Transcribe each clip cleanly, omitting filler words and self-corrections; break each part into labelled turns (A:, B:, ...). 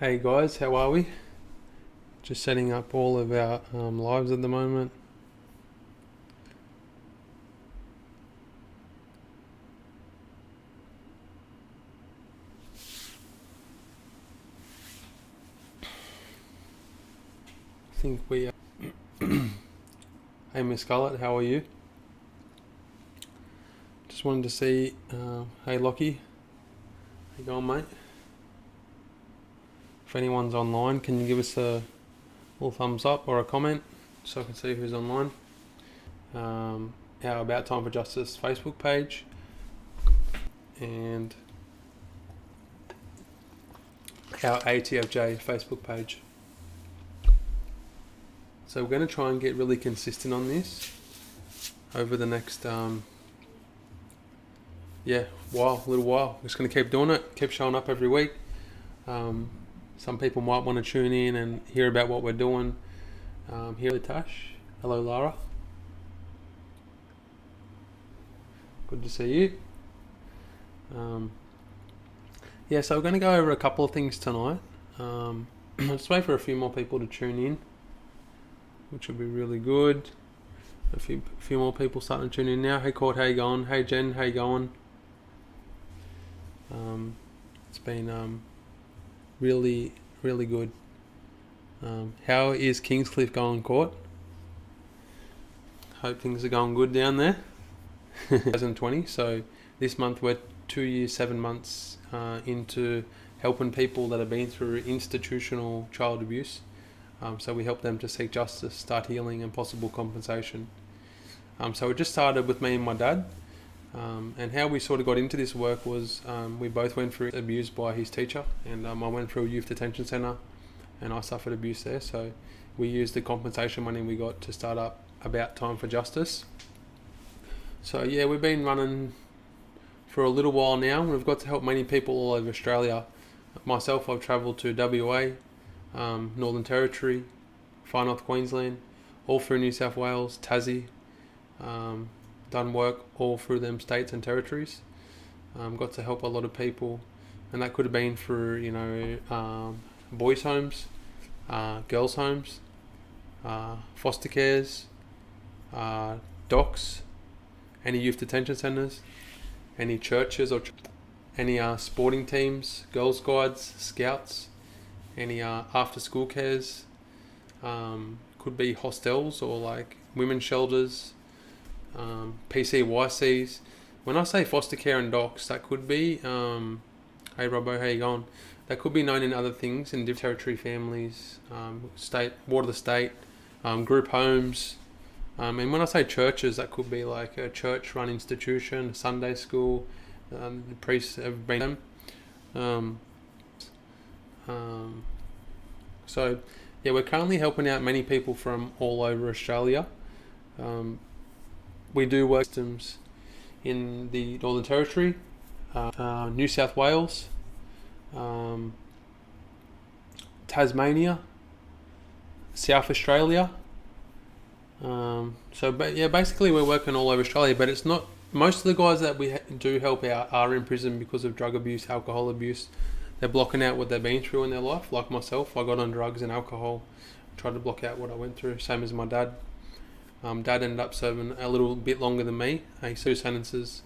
A: Hey guys, how are we? Just setting up all of our lives at the moment. I think we are. Hey Miss Scarlett, how are you? Just wanted to see, hey Lockie, how you going mate? If anyone's online, can you give us a little thumbs up or a comment so I can see who's online? Our About Time for Justice Facebook page and our ATFJ Facebook page. So we're going to try and get really consistent on this over the next little while. We're just going to keep doing it, keep showing up every week. Some people might want to tune in and hear about what we're doing. Here, Tash. Hello, Lara. Good to see you. So we're going to go over a couple of things tonight. I'll just wait for a few more people to tune in, which will be really good. A few more people starting to tune in now. Hey Court, how you going? Hey Jen, how you going? It's been really, really good. How is Kingscliff going, Court? Hope things are going good down there. 2020, so this month we're 2 years, 7 months into helping people that have been through institutional child abuse. So we help them to seek justice, start healing and possible compensation. So it just started with me and my dad. And how we sort of got into this work was we both went through abuse by his teacher, and I went through a youth detention centre and I suffered abuse there. So we used the compensation money we got to start up About Time for Justice. So yeah, we've been running for a little while now. We've got to help many people all over Australia. Myself, I've travelled to WA, Northern Territory, Far North Queensland, all through New South Wales, Tassie, done work all through them states and territories. Got to help a lot of people, and that could have been through boys' homes, girls' homes, foster cares, DOCs, any youth detention centres, any churches or any sporting teams, Girl Scouts, Scouts, any after school cares, could be hostels or like women's shelters, PCYCs. When I say foster care and DOCs, that could be, hey Robbo, how you going? That could be known in other things, in different territory families, state, ward of the state, group homes. And when I say churches, that could be like a church-run institution, a Sunday school. The priests have been So yeah, we're currently helping out many people from all over Australia. We do work systems in the Northern Territory, New South Wales, Tasmania, South Australia. Basically we're working all over Australia, but it's not, most of the guys that we do help out are in prison because of drug abuse, alcohol abuse. They're blocking out what they've been through in their life. Like myself, I got on drugs and alcohol, tried to block out what I went through, same as my dad. Dad ended up serving a little bit longer than me. He two sentences.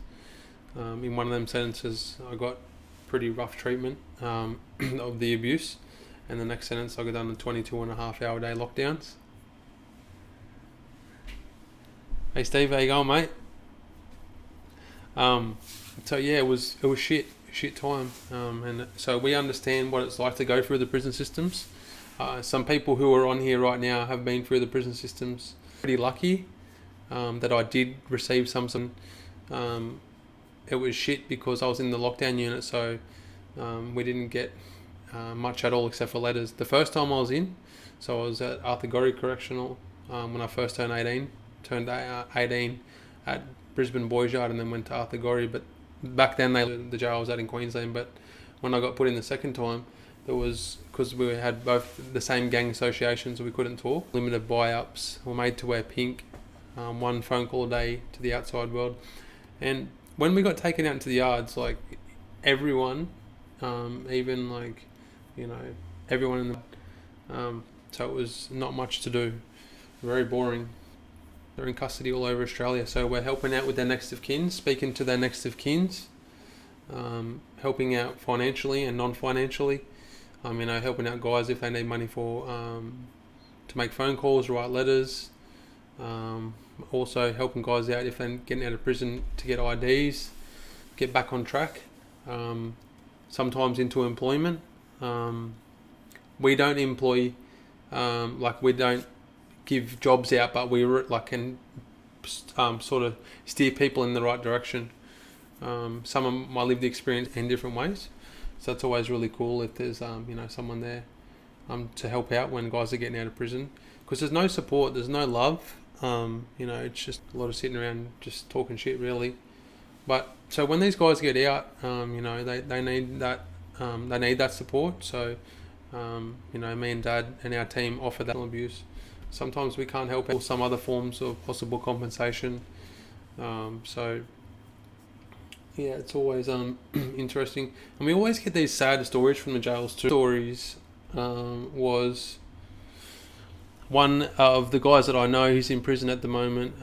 A: In one of them sentences, I got pretty rough treatment of the abuse, and the next sentence I got done in 22.5 hour day lockdowns. Hey Steve, how you going, mate? So yeah, it was shit time, and so we understand what it's like to go through the prison systems. Some people who are on here right now have been through the prison systems. Pretty lucky that I did receive some. It was shit because I was in the lockdown unit, so we didn't get much at all except for letters. The first time I was in, so I was at Arthur Gorrie Correctional when I first turned 18. Turned 18 at Brisbane Boys Yard and then went to Arthur Gorrie. But back then, the jail I was at in Queensland. But when I got put in the second time, there was, because we had both the same gang associations, we couldn't talk. Limited buy-ups, were made to wear pink, one phone call a day to the outside world. And when we got taken out into the yards, like everyone, even like, everyone in the so it was not much to do, very boring. They're in custody all over Australia, so we're helping out with their next of kin, speaking to their next of kins, helping out financially and non-financially. Helping out guys if they need money for to make phone calls, write letters. Also helping guys out if they're getting out of prison to get IDs, get back on track. Sometimes into employment. We don't employ, we don't give jobs out, but we can sort of steer people in the right direction. Some of my lived experience in different ways, so it's always really cool if there's someone there to help out when guys are getting out of prison, because there's no support, there's no love. It's just a lot of sitting around just talking shit, really. But so when these guys get out, they need that support. So me and Dad and our team offer that abuse. Sometimes we can't help it, or some other forms of possible compensation. It's always interesting, and we always get these sad stories from the jails too. Stories was one of the guys that I know. He's in prison at the moment.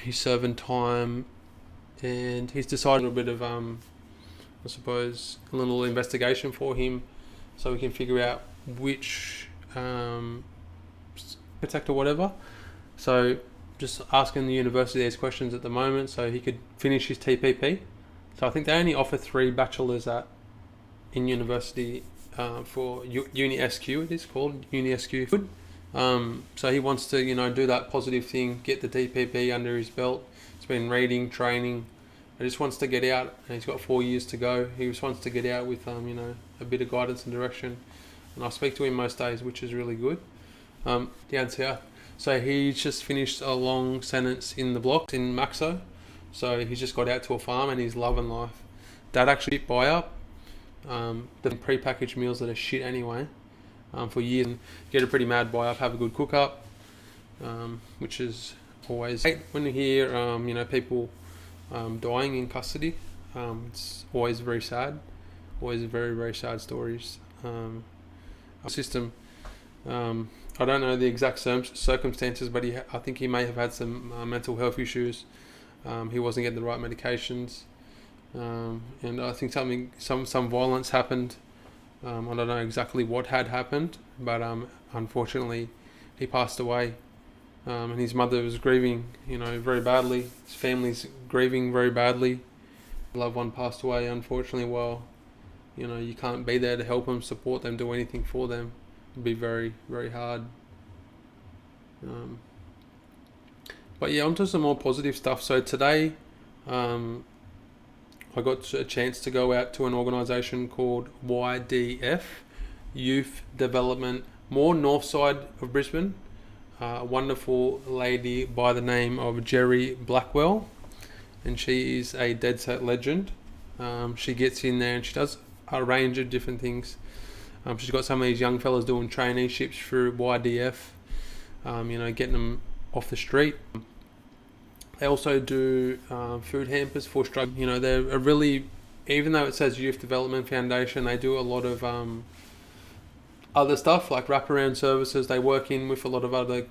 A: He's serving time, and he's decided a bit of a little investigation for him, so we can figure out which attacked or whatever. So just asking the university these questions at the moment so he could finish his TPP. So I think they only offer 3 bachelors in university for Uni SQ. It is called Uni SQ. So he wants to do that positive thing, get the TPP under his belt. He's been reading, training. He just wants to get out, and he's got 4 years to go. He just wants to get out with a bit of guidance and direction. And I speak to him most days, which is really good. Down south. So he's just finished a long sentence in the blocks in Maxo. So he's just got out to a farm and he's loving life. Dad actually buy up the pre-packaged meals that are shit anyway for years, and get a pretty mad buy up, have a good cook up, which is always when you hear people dying in custody. It's always very sad, always very, very sad stories. System. I don't know the exact circumstances, but I think he may have had some mental health issues. He wasn't getting the right medications, and I think some violence happened. I don't know exactly what had happened, but unfortunately, he passed away, and his mother was grieving, very badly. His family's grieving very badly. A loved one passed away, unfortunately. Well, you can't be there to help them, support them, do anything for them. It'd be very, very hard. But yeah, onto some more positive stuff. So today, I got a chance to go out to an organisation called YDF, Youth Development, more north side of Brisbane. A wonderful lady by the name of Jerry Blackwell, and she is a dead set legend. She gets in there and she does a range of different things. She's got some of these young fellas doing traineeships through YDF, getting them off the street. They also do food hampers for struggling. They're a really, even though it says Youth Development Foundation, they do a lot of other stuff like wraparound services. They work in with a lot of other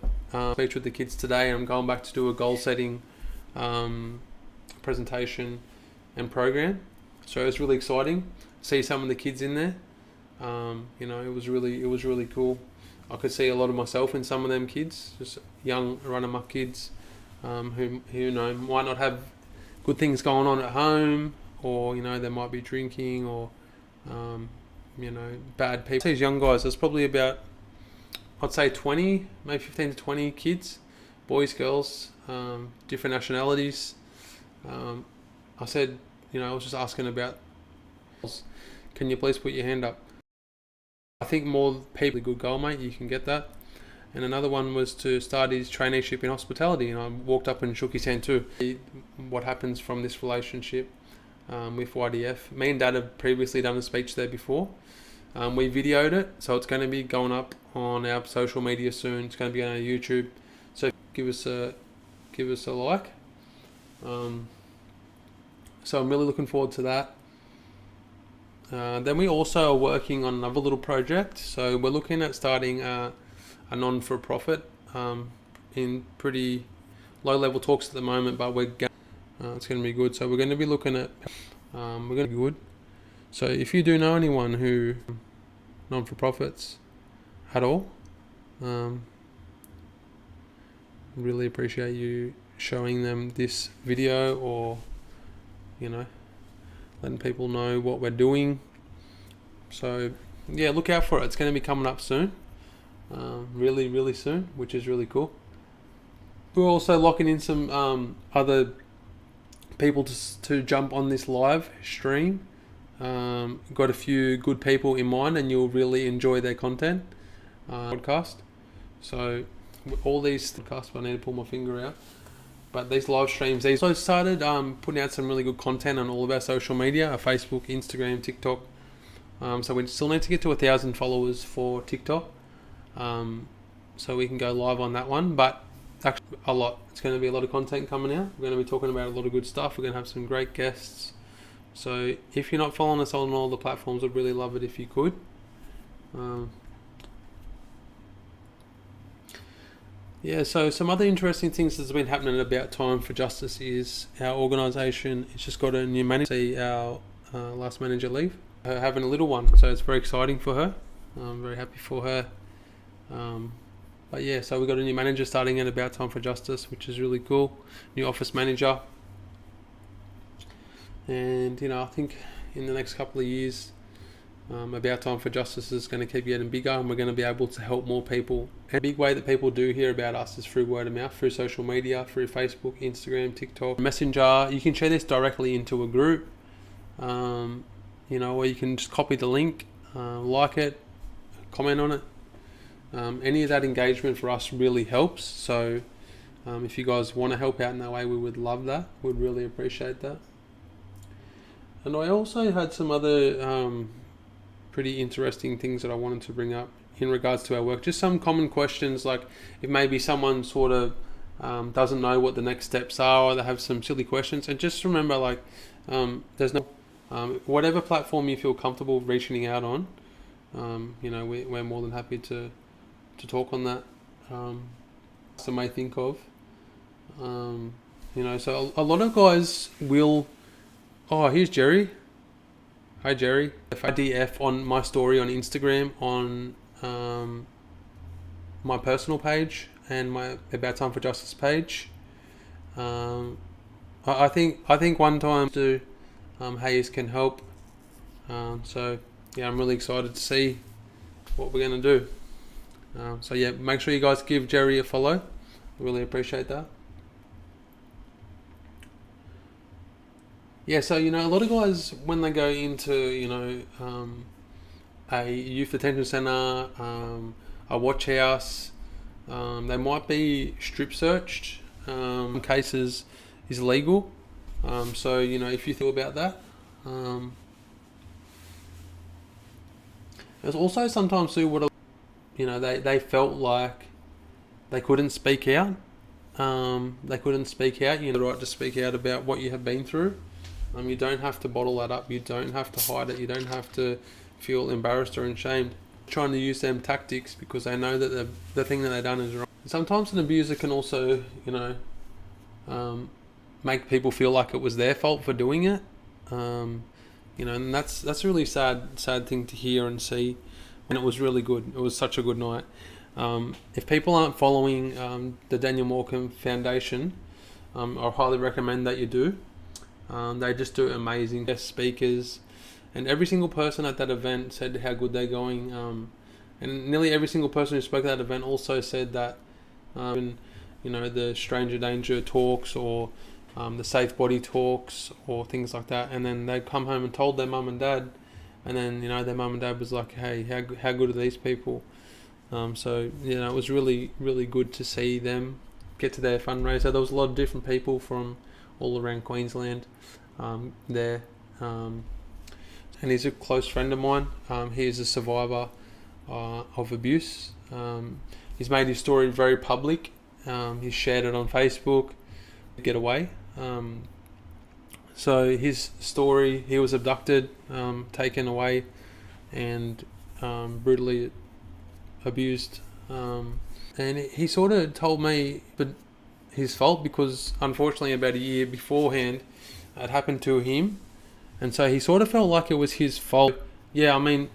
A: speech with the kids today. I'm going back to do a goal setting presentation and program. So it's really exciting. See some of the kids in there. It was really cool. I could see a lot of myself in some of them kids, just young run amok kids, who might not have good things going on at home, or they might be drinking, or bad people. These young guys, there's probably about, I'd say 20, maybe 15 to 20 kids, boys, girls, different nationalities. I said, I was just asking about, can you please put your hand up? I think more people, good goal, mate, you can get that. And another one was to start his traineeship in hospitality, and I walked up and shook his hand too. What happens from this relationship with YDF. Me and Dad have previously done a speech there before. We videoed it, so it's going to be going up on our social media soon. It's going to be on our YouTube, so give us a like. So I'm really looking forward to that. Then we also are working on another little project. So we're looking at starting a non-for-profit in pretty low-level talks at the moment, but it's going to be good. So we're going to be looking at we're going to be good. So if you do know anyone who non-for-profits at all, really appreciate you showing them this video, or letting people know what we're doing. So yeah, look out for it. It's going to be coming up soon, really soon, which is really cool. We're also locking in some other people to jump on this live stream. Got a few good people in mind, and you'll really enjoy their content podcast. So all these podcasts, I need to pull my finger out. But these live streams, these also started putting out some really good content on all of our social media, our Facebook, Instagram, TikTok. So we still need to get to 1,000 followers for TikTok, so we can go live on that one. But actually, it's going to be a lot of content coming out. We're going to be talking about a lot of good stuff. We're going to have some great guests. So if you're not following us on all the platforms, I'd really love it if you could. So some other interesting things that's been happening about Time for Justice is our organisation. It's just got a new manager. See our last manager leave, having a little one, so it's very exciting for her. I'm very happy for her. But yeah, so we've got a new manager starting at About Time for Justice, which is really cool. New office manager. And I think in the next couple of years, About Time for Justice is going to keep getting bigger, and we're going to be able to help more people. And a big way that people do hear about us is through word of mouth, through social media, through Facebook, Instagram, TikTok, Messenger. You can share this directly into a group, or you can just copy the link, like it, comment on it. Any of that engagement for us really helps. So if you guys want to help out in that way, we would love that. We'd really appreciate that. And I also had some other pretty interesting things that I wanted to bring up in regards to our work. Just some common questions, like if maybe someone sort of doesn't know what the next steps are, or they have some silly questions. And just remember, there's no whatever platform you feel comfortable reaching out on. We're more than happy to talk on that. Some may think of. So a lot of guys will. Oh, here's Jerry. Hi, Jerry. If I DF on my story on Instagram, on my personal page and my About Time for Justice page, I think one time to Hayes can help. So yeah, I'm really excited to see what we're going to do. So yeah, make sure you guys give Jerry a follow. I really appreciate that. Yeah, so a lot of guys, when they go into a youth detention centre, a watch house, they might be strip searched. In cases is legal. So if you think about that. There's also sometimes too what they felt like they couldn't speak out. They couldn't speak out. You have the right to speak out about what you have been through. You don't have to bottle that up. You don't have to hide it. You don't have to feel embarrassed or ashamed. Trying to use them tactics because they know that the thing that they've done is wrong. Sometimes an abuser can also, make people feel like it was their fault for doing it. And that's a really sad thing to hear and see. And it was really good. It was such a good night. If people aren't following the Daniel Morcombe Foundation, I highly recommend that you do. They just do amazing guest speakers, and every single person at that event said how good they're going. And nearly every single person who spoke at that event also said that, the stranger danger talks or the safe body talks or things like that. And then they come home and told their mum and dad, and then their mum and dad was like, "Hey, how good are these people?" So it was really really good to see them get to their fundraiser. There was a lot of different people from all around Queensland there, and he's a close friend of mine. He is a survivor of abuse. He's made his story very public. He's shared it on Facebook. Get away. So his story, he was abducted, taken away, and brutally abused. And he sort of told me, but his fault, because unfortunately about a year beforehand, it happened to him, and so he sort of felt like it was his fault. Yeah, I mean,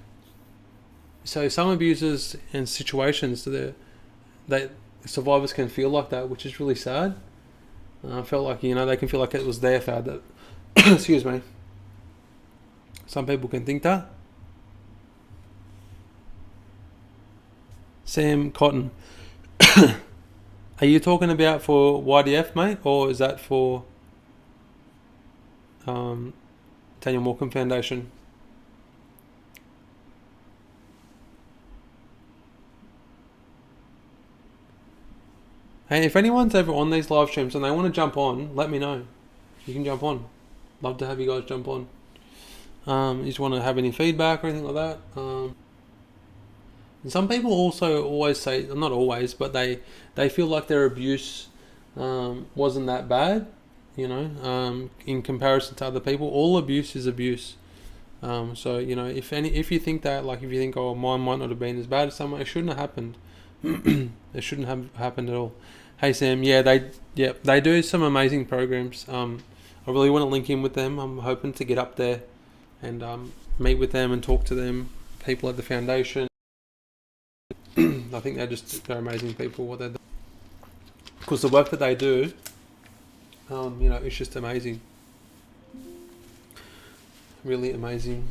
A: so some abusers and situations that survivors can feel like that, which is really sad. I felt like, they can feel like it was their fault that excuse me. Some people can think that. Sam Cotton. Are you talking about for YDF, mate, or is that for Daniel Morcombe Foundation? Hey, if anyone's ever on these live streams and they want to jump on, let me know. You can jump on. Love to have you guys jump on. You just want to have any feedback or anything like that. And some people also always say, not always, but they feel like their abuse wasn't that bad, in comparison to other people. All abuse is abuse. So if you think that, like if you think, oh, mine might not have been as bad as someone, it shouldn't have happened. It shouldn't have happened at all. Hey Sam, they do some amazing programs. I really want to link in with them. I'm hoping to get up there and meet with them and talk to them, people at the foundation. I think they're amazing people. What they do, because the work that they do, it's just amazing. Really amazing.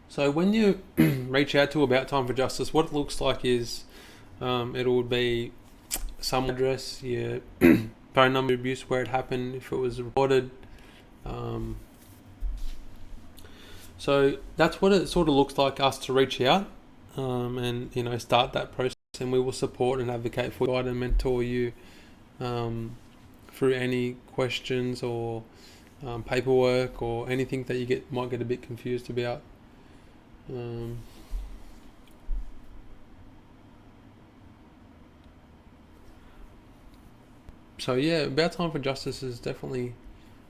A: So when you reach out to About Time for Justice, what it looks like is it would be some address, your phone number, abuse, where it happened, if it was reported. So that's what it sort of looks like, us to reach out and start that process, and we will support and advocate for you, guide and mentor you through any questions or paperwork or anything that you might get a bit confused about. So yeah, About Time for Justice is definitely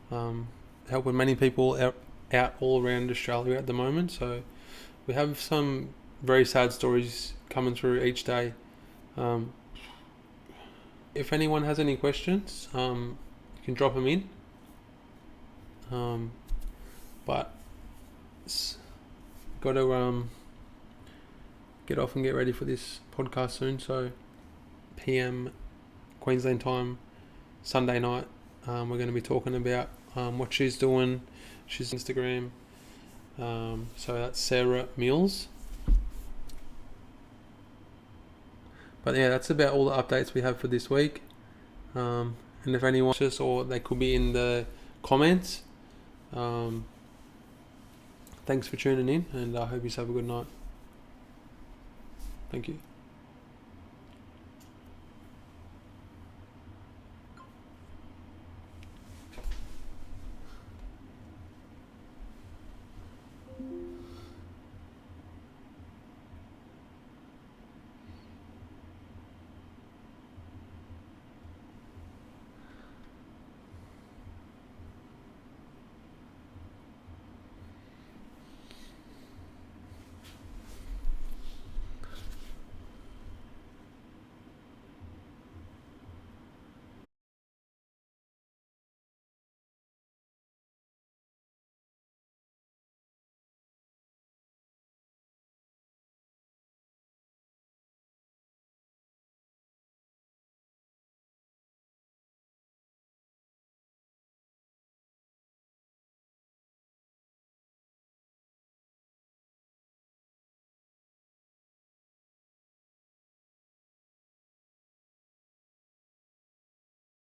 A: helping many people out all around Australia at the moment. So we have some very sad stories coming through each day. If anyone has any questions, you can drop them in. But got to get off and get ready for this podcast soon. So PM Queensland time, Sunday night, we're going to be talking about what she's doing. She's on Instagram. So that's Sarah Mills. But yeah, that's about all the updates we have for this week. And if anyone watches, or they could be in the comments. Thanks for tuning in, and I hope you have a good night. Thank you.